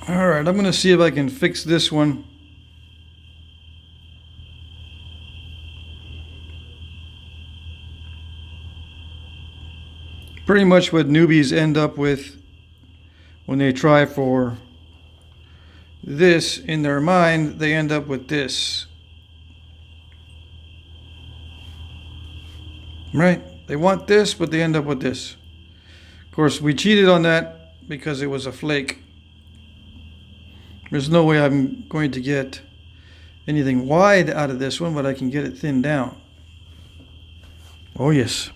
Alright, I'm going to see if I can fix this one. Pretty much what newbies end up with when they try for this in their mind, they end up with this. Right? They want this, but they end up with this. Of course, we cheated on that because it was a flake. There's no way I'm going to get anything wide out of this one, but I can get it thinned down. Oh yes.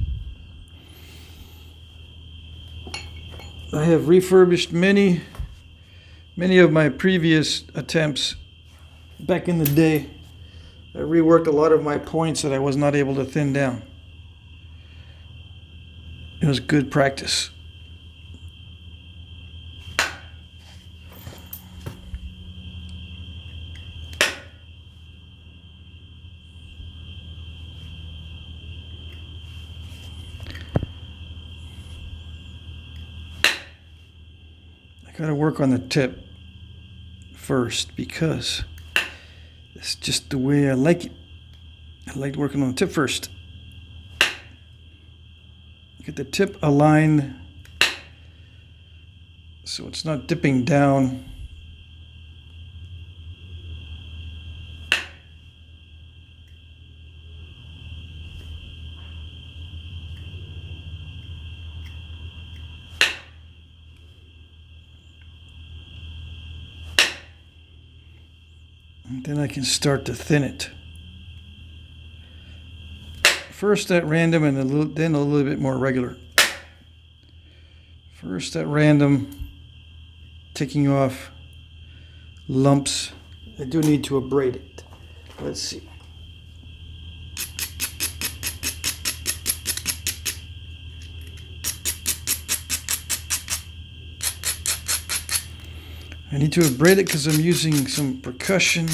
I have refurbished many of my previous attempts back in the day. I reworked a lot of my points that I was not able to thin down. It was good practice. I gotta work on the tip first because it's just the way I like it. I like working on the tip first. Get the tip aligned so it's not dipping down. And then I can start to thin it. First at random and then a little bit more regular. First at random, taking off lumps. I do need to abrade it. Let's see. I need to abrade it because I'm using some percussion.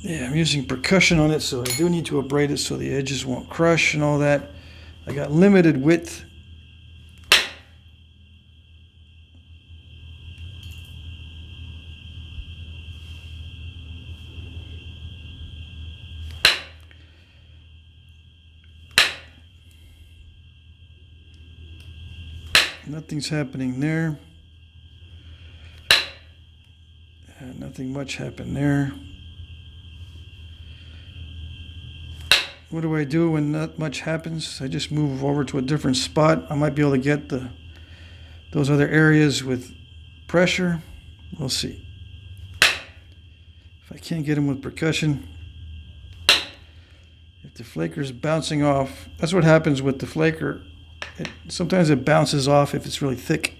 Yeah, I'm using percussion on it, so I do need to abrade it so the edges won't crush and all that. I got limited width. Nothing's happening there. Nothing much happened there. What do I do when not much happens? I just move over to a different spot. I might be able to get those other areas with pressure. We'll see. If I can't get them with percussion, if the flaker's bouncing off, that's what happens with the flaker. Sometimes it bounces off if it's really thick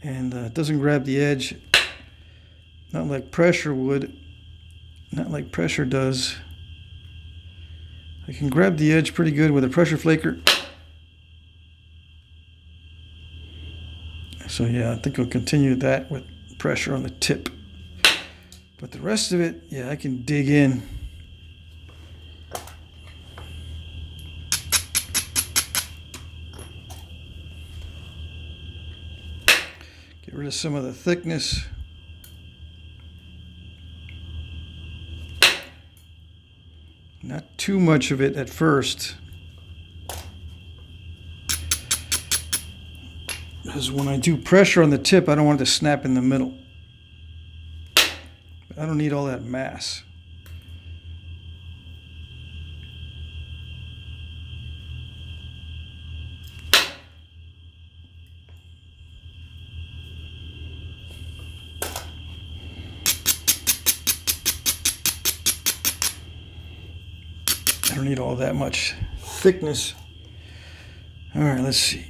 and it doesn't grab the edge, not like pressure would, not like pressure does. I can grab the edge pretty good with a pressure flaker. So yeah, I think I'll continue that with pressure on the tip. But the rest of it, yeah, I can dig in. Get rid of some of the thickness. Not too much of it at first. Because when I do pressure on the tip, I don't want it to snap in the middle. I don't need all that mass. I don't need all that much thickness. All right, let's see.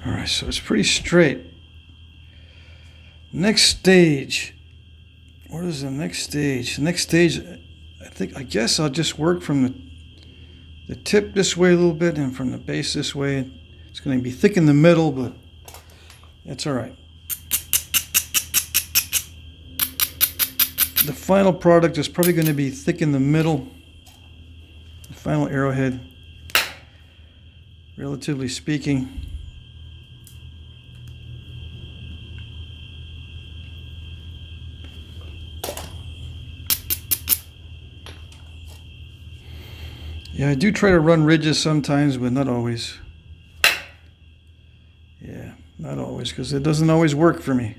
All right, so it's pretty straight. Next stage. What is the next stage? The next stage, I guess I'll just work from the tip this way a little bit and from the base this way. It's going to be thick in the middle, but that's all right. The final product is probably going to be thick in the middle. The final arrowhead, relatively speaking. Yeah, I do try to run ridges sometimes, but not always. Yeah, not always, because it doesn't always work for me.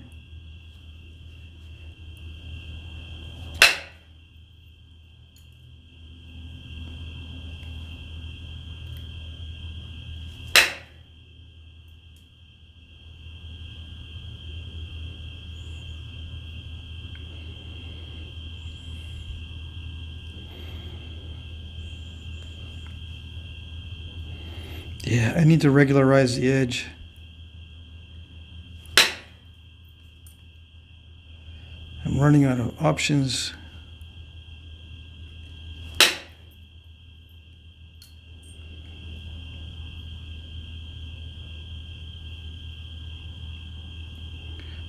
Yeah, I need to regularize the edge. I'm running out of options.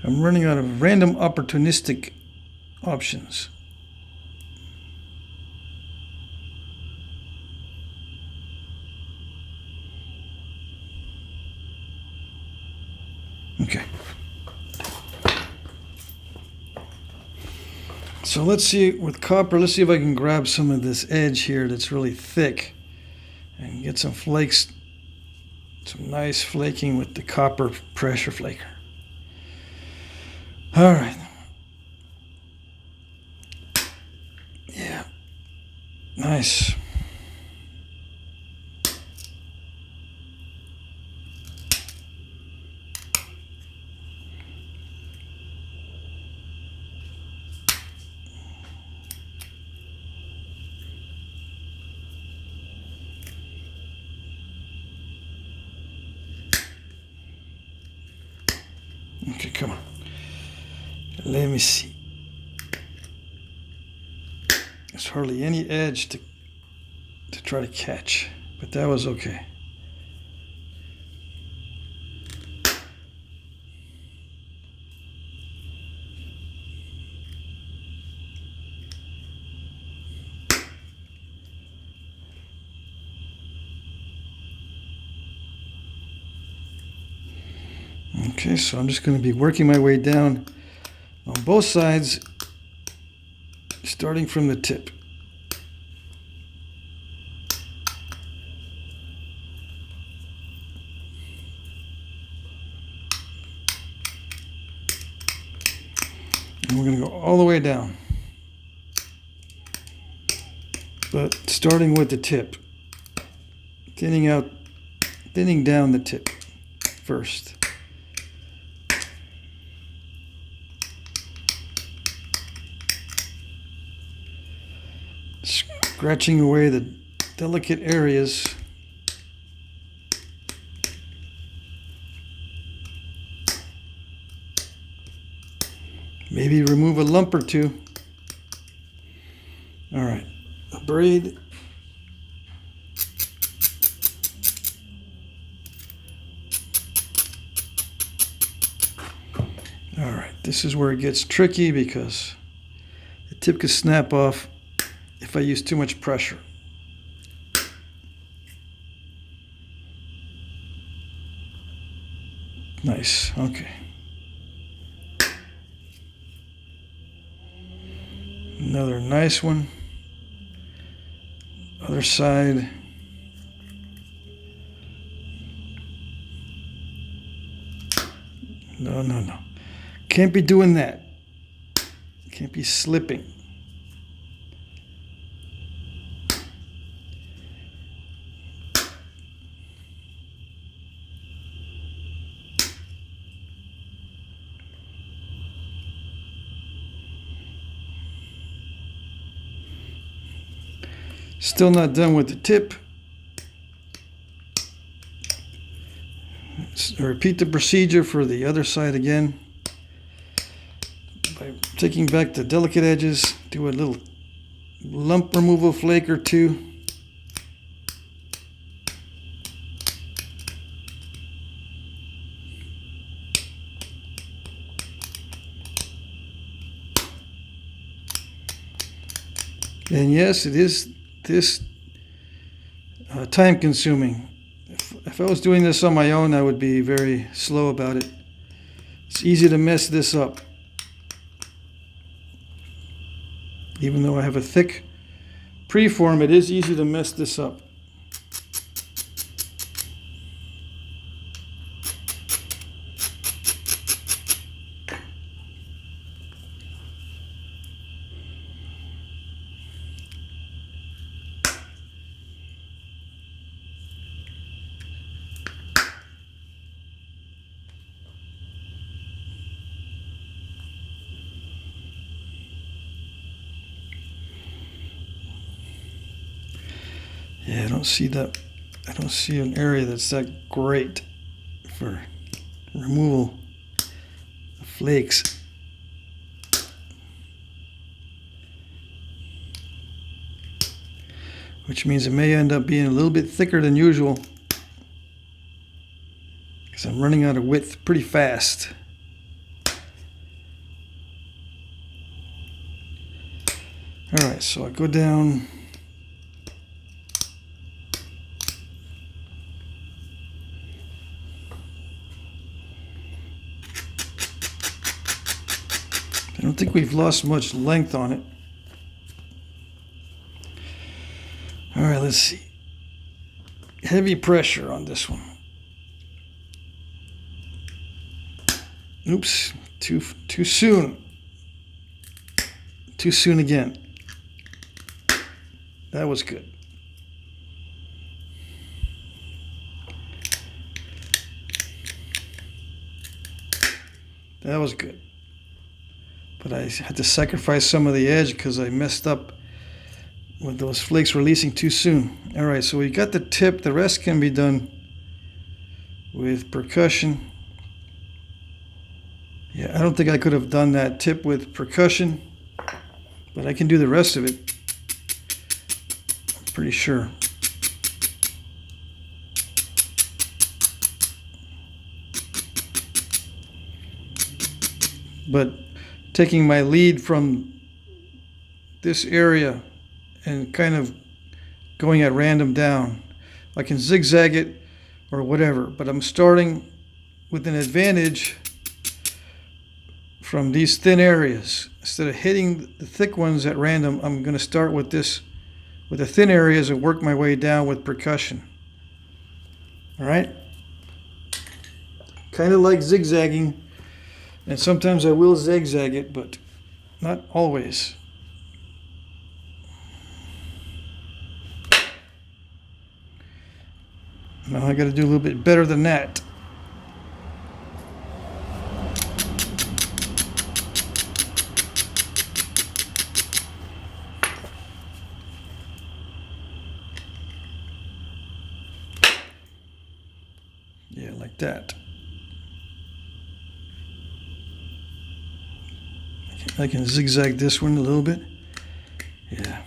I'm running out of random opportunistic options. Okay. So let's see, with copper, let's see if I can grab some of this edge here that's really thick and get some flakes, some nice flaking with the copper pressure flaker. All right. Yeah. Nice. Okay, come on. Let me see. There's hardly any edge to try to catch, but that was okay. Okay, so I'm just going to be working my way down on both sides, starting from the tip. And we're going to go all the way down, but starting with the tip, thinning down the tip first. Scratching away the delicate areas. Maybe remove a lump or two. All right, a braid. All right, this is where it gets tricky because the tip could snap off if I use too much pressure. Nice, okay. Another nice one. Other side. No, no, no. Can't be doing that. Can't be slipping. Still not done with the tip. Let's repeat the procedure for the other side again. by taking back the delicate edges, do a little lump removal flake or two. And yes, it is this time consuming. If I was doing this on my own, I would be very slow about it. It's easy to mess this up. Even though I have a thick preform, it is easy to mess this up. Yeah, I don't see that. I don't see an area that's that great for removal of flakes. Which means it may end up being a little bit thicker than usual because I'm running out of width pretty fast. All right, so I go down. I don't think we've lost much length on it. All right, let's see. Heavy pressure on this one. Oops, too soon. Too soon again. That was good. That was good. But I had to sacrifice some of the edge because I messed up with those flakes releasing too soon. All right, so we got the tip. The rest can be done with percussion. Yeah, I don't think I could have done that tip with percussion, but I can do the rest of it. I'm pretty sure. But taking my lead from this area and kind of going at random down. I can zigzag it or whatever, but I'm starting with an advantage from these thin areas. Instead of hitting the thick ones at random, I'm going to start with this, with the thin areas, and work my way down with percussion. All right? Kind of like zigzagging. And sometimes I will zigzag it, but not always. Now I got to do a little bit better than that. Yeah, like that. I can zigzag this one a little bit. Yeah.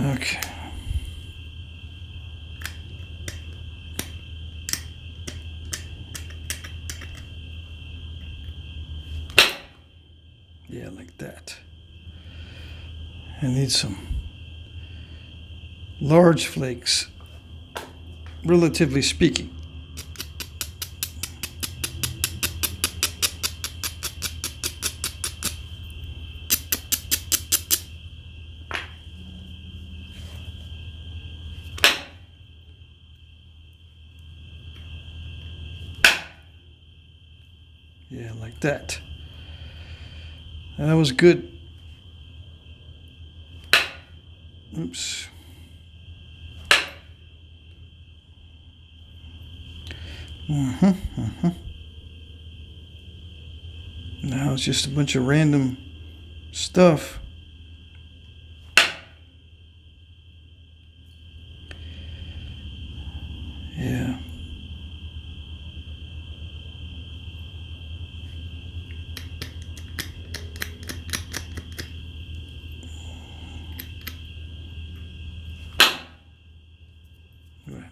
Okay. Yeah, like that. I need some large flakes, relatively speaking. Yeah, like that. That was good. Oops. Now it's just a bunch of random stuff. Yeah.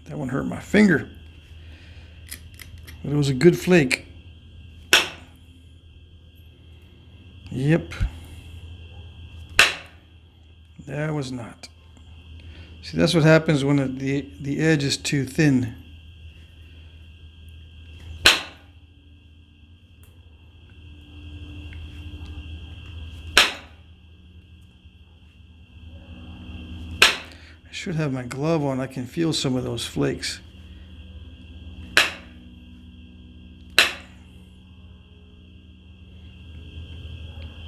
That one hurt my finger. But it was a good flake. Yep. That was not. See, that's what happens when the edge is too thin. I should have my glove on. I can feel some of those flakes.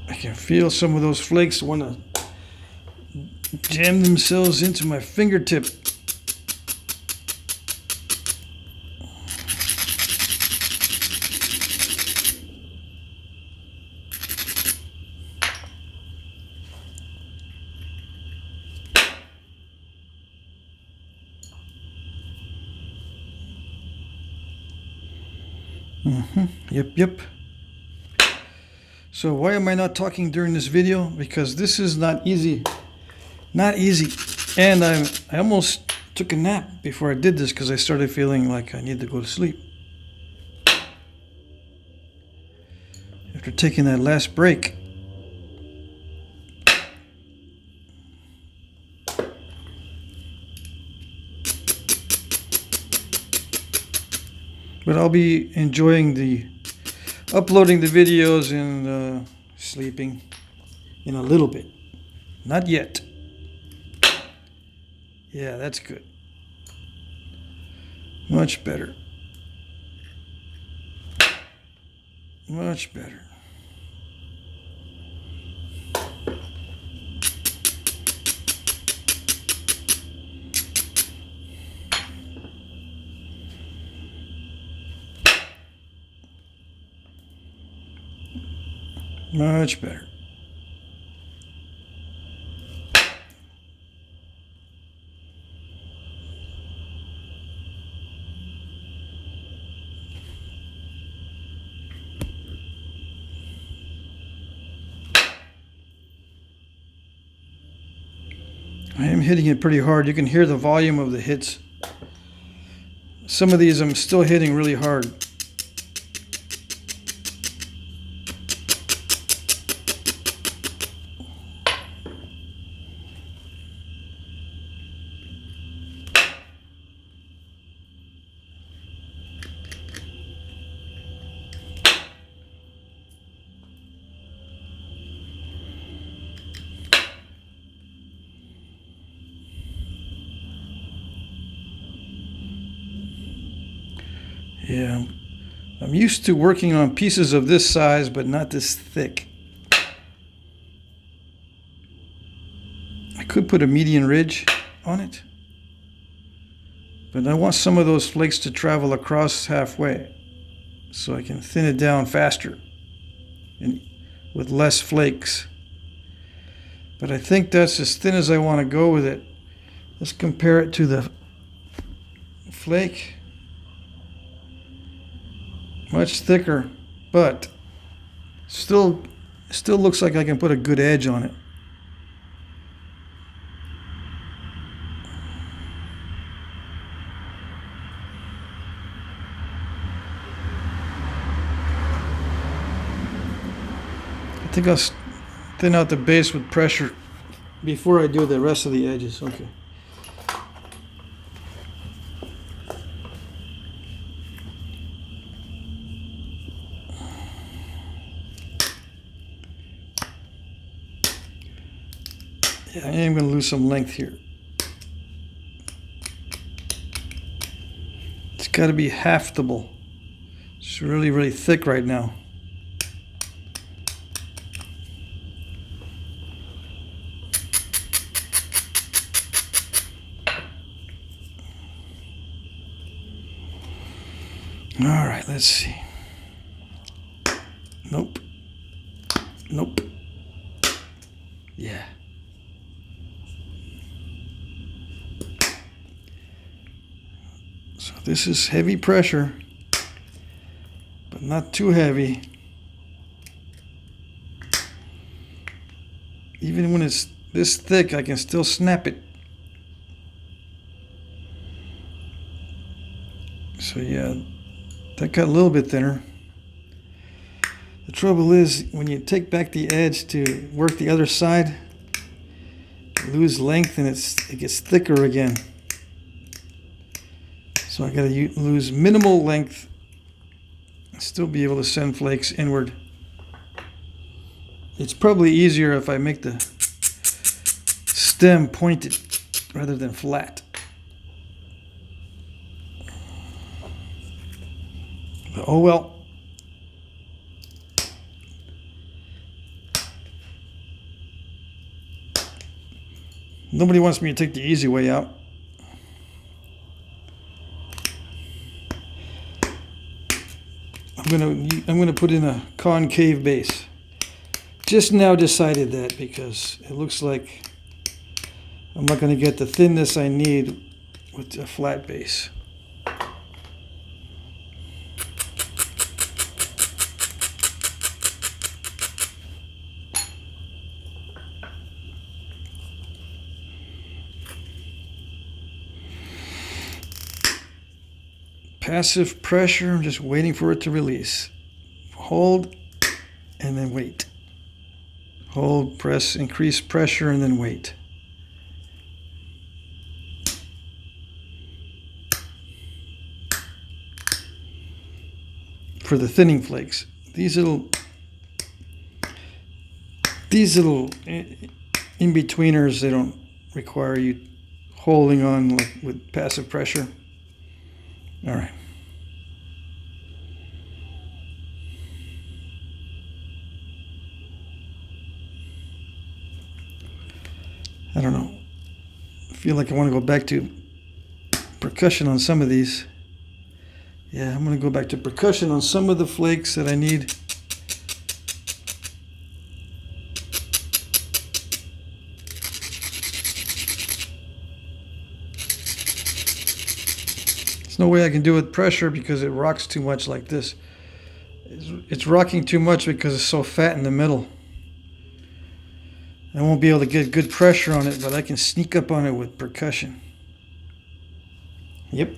I can feel some of those flakes want to jam themselves into my fingertip. Yep. So why am I not talking during this video? Because this is not easy. Not easy. And I almost took a nap before I did this because I started feeling like I needed to go to sleep. After taking that last break. But I'll be enjoying uploading the videos and sleeping in a little bit. Not yet. Yeah, that's good. Much better. Much better. Much better. I am hitting it pretty hard. You can hear the volume of the hits. Some of these I'm still hitting really hard. Yeah, I'm used to working on pieces of this size, but not this thick. I could put a median ridge on it, but I want some of those flakes to travel across halfway so I can thin it down faster and with less flakes. But I think that's as thin as I want to go with it. Let's compare it to the flake. Much thicker, but still looks like I can put a good edge on it. I think I'll thin out the base with pressure before I do the rest of the edges. Okay. Yeah, I am going to lose some length here. It's got to be haftable. It's really, really thick right now. All right, let's see. Nope. Nope. Yeah. So this is heavy pressure, but not too heavy. Even when it's this thick, I can still snap it. So yeah, that got a little bit thinner. The trouble is, when you take back the edge to work the other side, you lose length and it gets thicker again. So I gotta lose minimal length and still be able to send flakes inward. It's probably easier if I make the stem pointed rather than flat. But oh well. Nobody wants me to take the easy way out. I'm gonna put in a concave base. Just now decided that because it looks like I'm not gonna get the thinness I need with a flat base. Passive pressure, I'm just waiting for it to release. Hold and then wait. Hold, press, increase pressure and then wait. For the thinning flakes, these little in-betweeners, they don't require you holding on like with passive pressure. All right. I don't know. I feel like I want to go back to percussion on some of these. Yeah, I'm going to go back to percussion on some of the flakes that I need. There's no way I can do it with pressure because it rocks too much like this. It's rocking too much because it's so fat in the middle. I won't be able to get good pressure on it, but I can sneak up on it with percussion. Yep.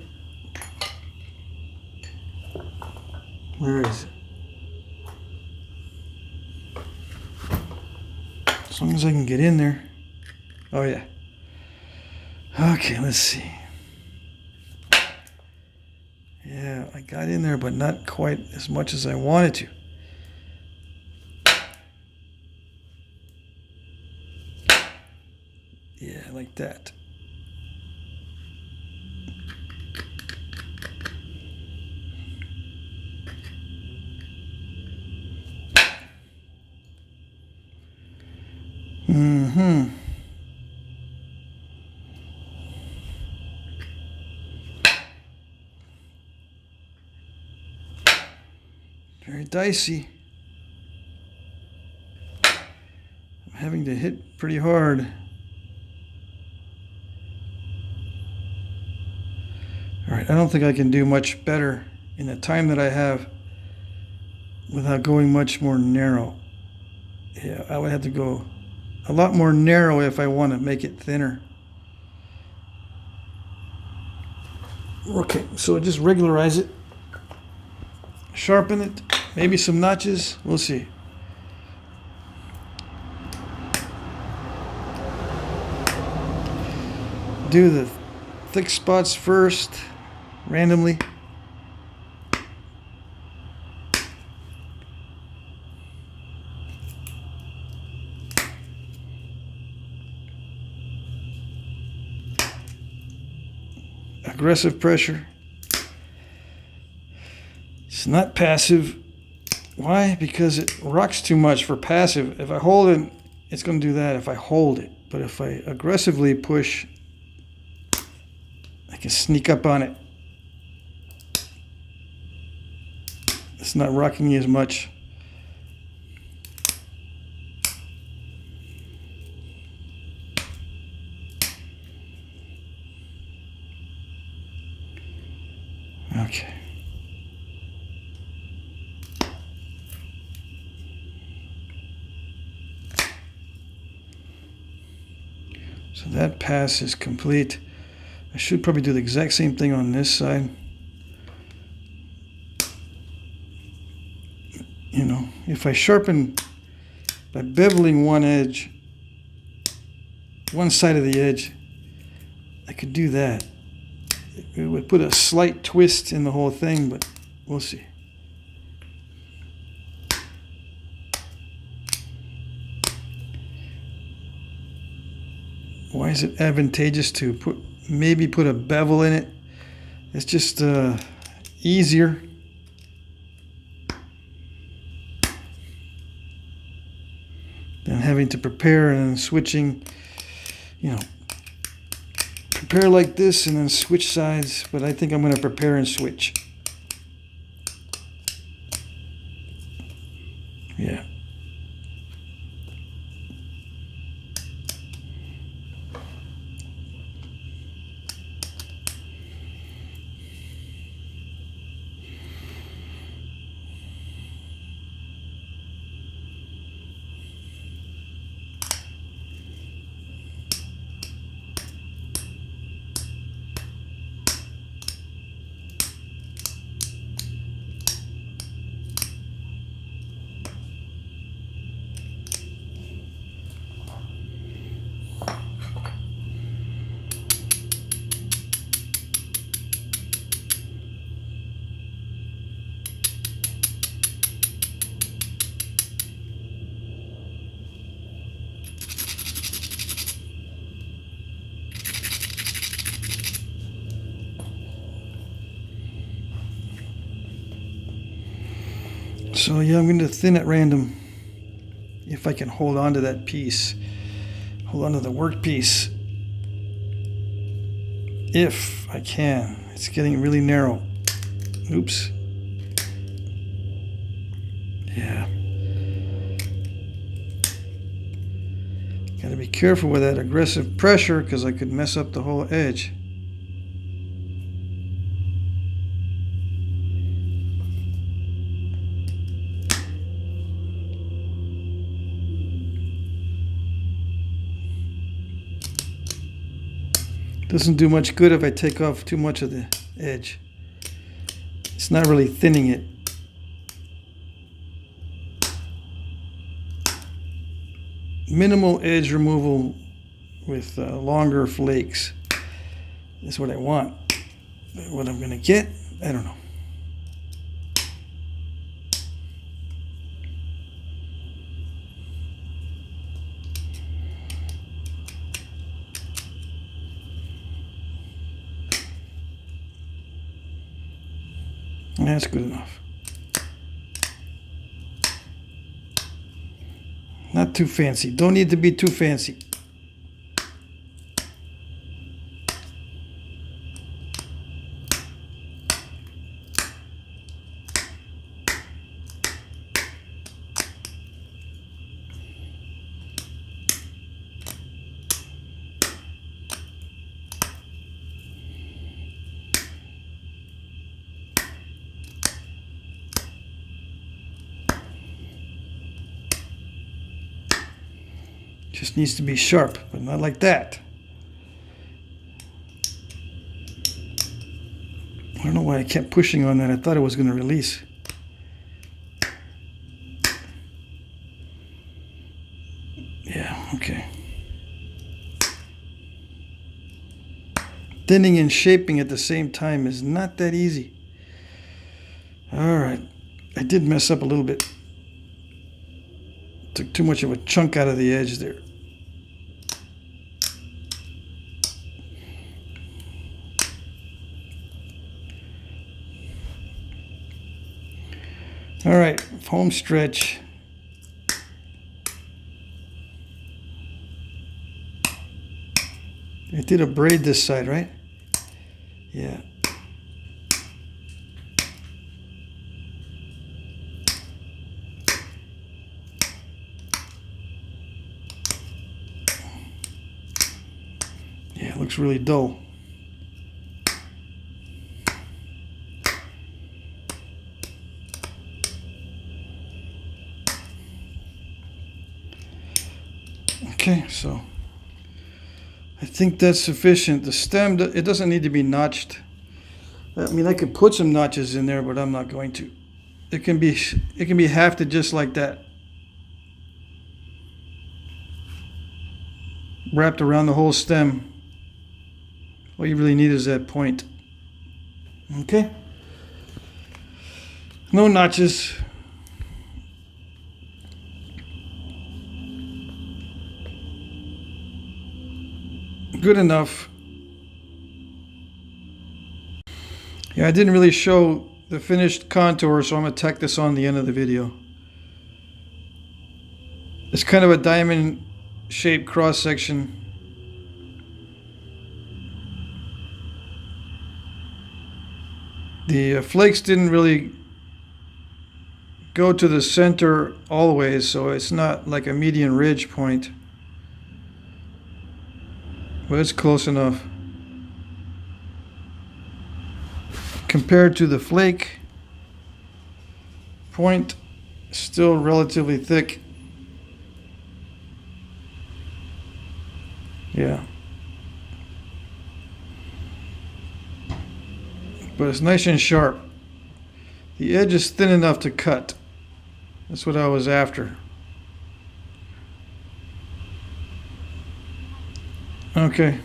Where is it? As long as I can get in there. Oh yeah. Okay, let's see. Yeah, I got in there, but not quite as much as I wanted to. Yeah, like that. Mm-hmm. Very dicey. I'm having to hit pretty hard. All right, I don't think I can do much better in the time that I have without going much more narrow. Yeah, I would have to go a lot more narrow if I want to make it thinner. Okay, so just regularize it, sharpen it, maybe some notches, we'll see. Do the thick spots first, randomly. Aggressive pressure. It's not passive. Why? Because it rocks too much for passive. If I hold it, it's going to do that if I hold it. But if I aggressively push, I can sneak up on it. It's not rocking as much. Okay. So that pass is complete. I should probably do the exact same thing on this side. You know, if I sharpen by beveling one edge, one side of the edge, I could do that. It would put a slight twist in the whole thing, but we'll see. Why is it advantageous to maybe put a bevel in it? It's just easier. Than having to prepare and then switching, you know, prepare like this and then switch sides, but I think I'm going to prepare and switch. Yeah. So yeah, I'm going to thin at random if I can hold on to that piece, hold on to the workpiece. If I can. It's getting really narrow. Oops. Yeah. Gotta be careful with that aggressive pressure because I could mess up the whole edge. Doesn't do much good if I take off too much of the edge. It's not really thinning it. Minimal edge removal with longer flakes is what I want. What I'm going to get, I don't know. That's good enough. Not too fancy. Don't need to be too fancy. Just needs to be sharp, but not like that. I don't know why I kept pushing on that. I thought it was going to release. Yeah, okay. Thinning and shaping at the same time is not that easy. All right. I did mess up a little bit. Took too much of a chunk out of the edge there. All right, home stretch. I did a braid this side, right? Yeah. looks really dull. Okay, so I think that's sufficient. The stem, it doesn't need to be notched. I mean, I could put some notches in there, but I'm not going to. It can be hafted just like that. Wrapped around the whole stem. All you really need is that point. Okay? No notches. Good enough. Yeah, I didn't really show the finished contour, so I'm going to tack this on the end of the video. It's kind of a diamond shaped cross section. The flakes didn't really go to the center all the way, so it's not like a median ridge point. But it's close enough. Compared to the flake point, still relatively thick. Yeah. But it's nice and sharp. The edge is thin enough to cut. That's what I was after. Okay.